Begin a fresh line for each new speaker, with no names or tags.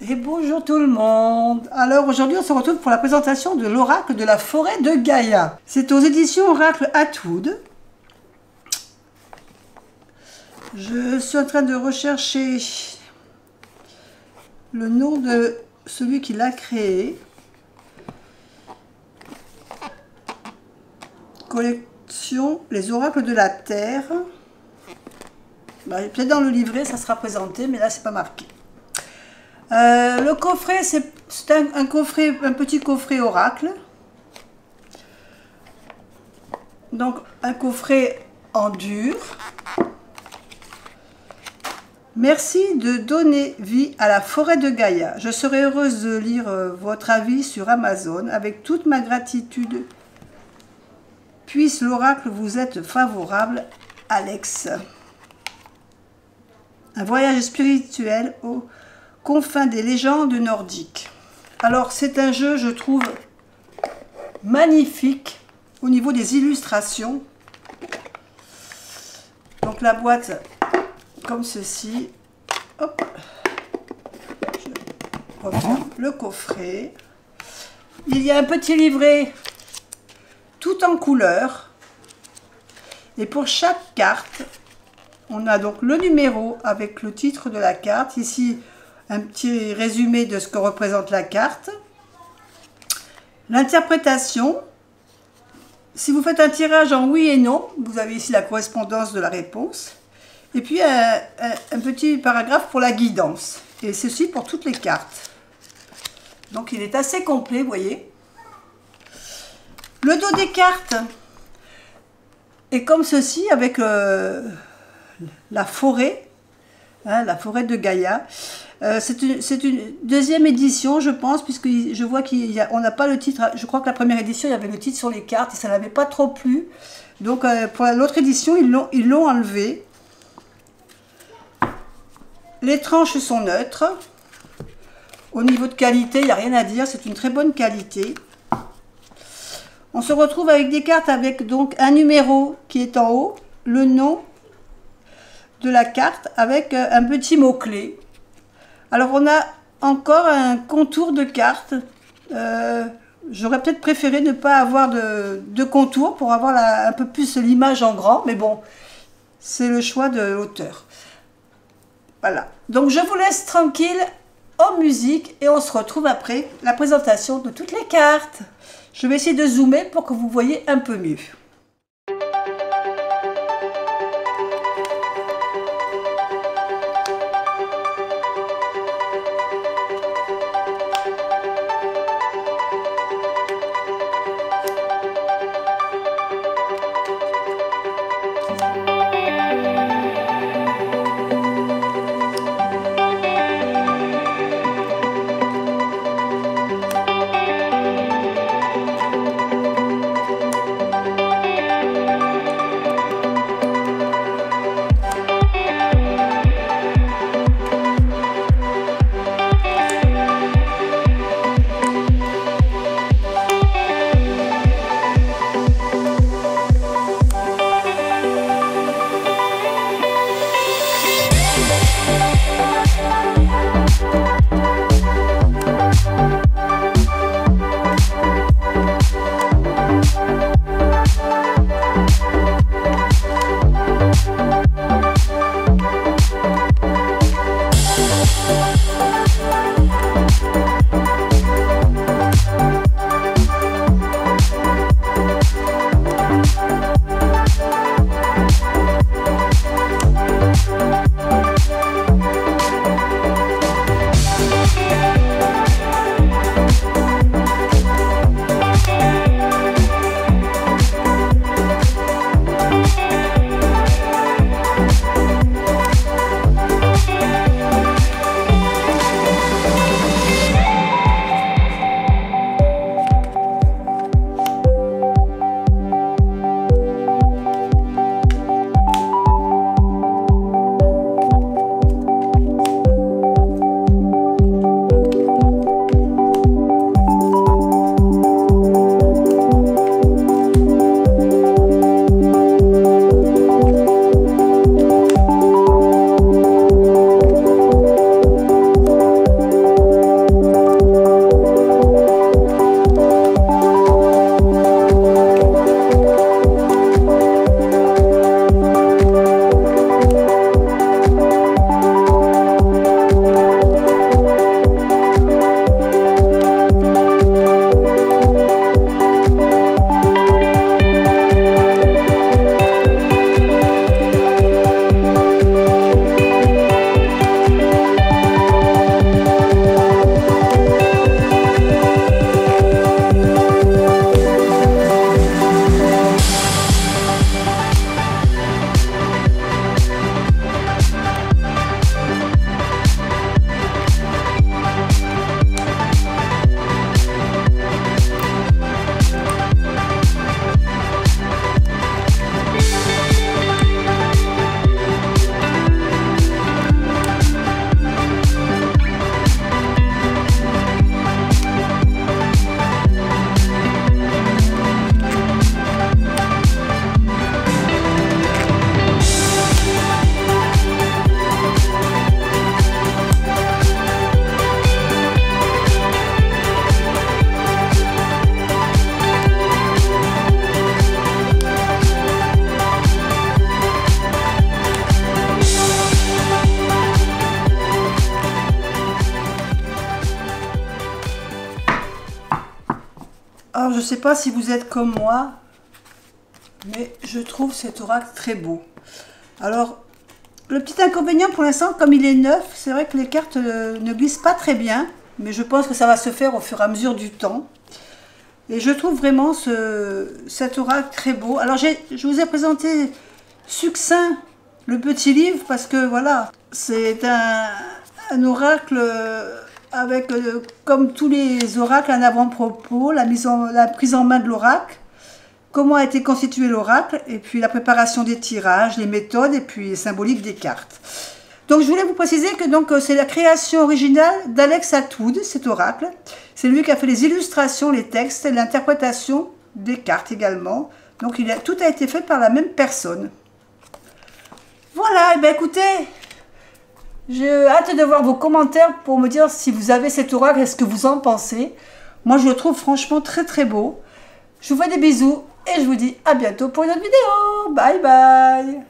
Et bonjour tout le monde. Alors aujourd'hui on se retrouve pour la présentation de l'oracle de la forêt de Gaïa. C'est aux éditions Oracle Atwood. Je suis en train de rechercher le nom de celui qui l'a créé. Collection Les oracles de la terre. Peut-être dans le livret ça sera présenté, mais là c'est pas marqué. Le coffret, c'est un petit coffret oracle. Donc un coffret en dur. Merci de donner vie à la forêt de Gaïa. Je serai heureuse de lire votre avis sur Amazon avec toute ma gratitude. Puisse l'oracle vous être favorable, Alex. Un voyage spirituel aux confins des légendes nordiques. Alors c'est un jeu, je trouve, magnifique au niveau des illustrations. Donc la boîte comme ceci. Hop. Je referme le coffret. Il y a un petit livret tout en couleur. Et pour chaque carte, on a donc le numéro avec le titre de la carte. Ici, un petit résumé de ce que représente la carte. L'interprétation. Si vous faites un tirage en oui et non, vous avez ici la correspondance de la réponse. Et puis un petit paragraphe pour la guidance. Et ceci pour toutes les cartes. Donc il est assez complet, vous voyez. Le dos des cartes est comme ceci avec la forêt. La forêt de Gaïa. C'est une deuxième édition, je pense, puisque je vois qu'on n'a pas le titre. Je crois que la première édition, il y avait le titre sur les cartes et ça n'avait pas trop plu. Donc, pour l'autre édition, ils l'ont enlevé. Les tranches sont neutres. Au niveau de qualité, il n'y a rien à dire. C'est une très bonne qualité. On se retrouve avec des cartes avec donc un numéro qui est en haut, le nom de la carte avec un petit mot-clé. Alors on a encore un contour de carte. J'aurais peut-être préféré ne pas avoir de contour pour avoir un peu plus l'image en grand, mais bon, c'est le choix de l'auteur. Voilà, donc je vous laisse tranquille en musique et on se retrouve après la présentation de toutes les cartes. Je vais essayer de zoomer pour que vous voyez un peu mieux. je ne sais pas si vous êtes comme moi, mais je trouve cet oracle très beau. Alors, le petit inconvénient pour l'instant, comme il est neuf, c'est vrai que les cartes ne glissent pas très bien, mais je pense que ça va se faire au fur et à mesure du temps. Et je trouve vraiment cet oracle très beau. Alors, je vous ai présenté succinct le petit livre parce que voilà, c'est un oracle avec, comme tous les oracles, un avant-propos, la prise en main de l'oracle, comment a été constitué l'oracle, et puis la préparation des tirages, les méthodes, et puis les symboliques des cartes. Donc je voulais vous préciser que c'est la création originale d'Alex Atwood, cet oracle. C'est lui qui a fait les illustrations, les textes, et l'interprétation des cartes également. Donc tout a été fait par la même personne. Voilà, et bien écoutez, j'ai hâte de voir vos commentaires pour me dire si vous avez cet oracle et ce que vous en pensez. Moi je le trouve franchement très très beau. Je vous fais des bisous et je vous dis à bientôt pour une autre vidéo. Bye bye.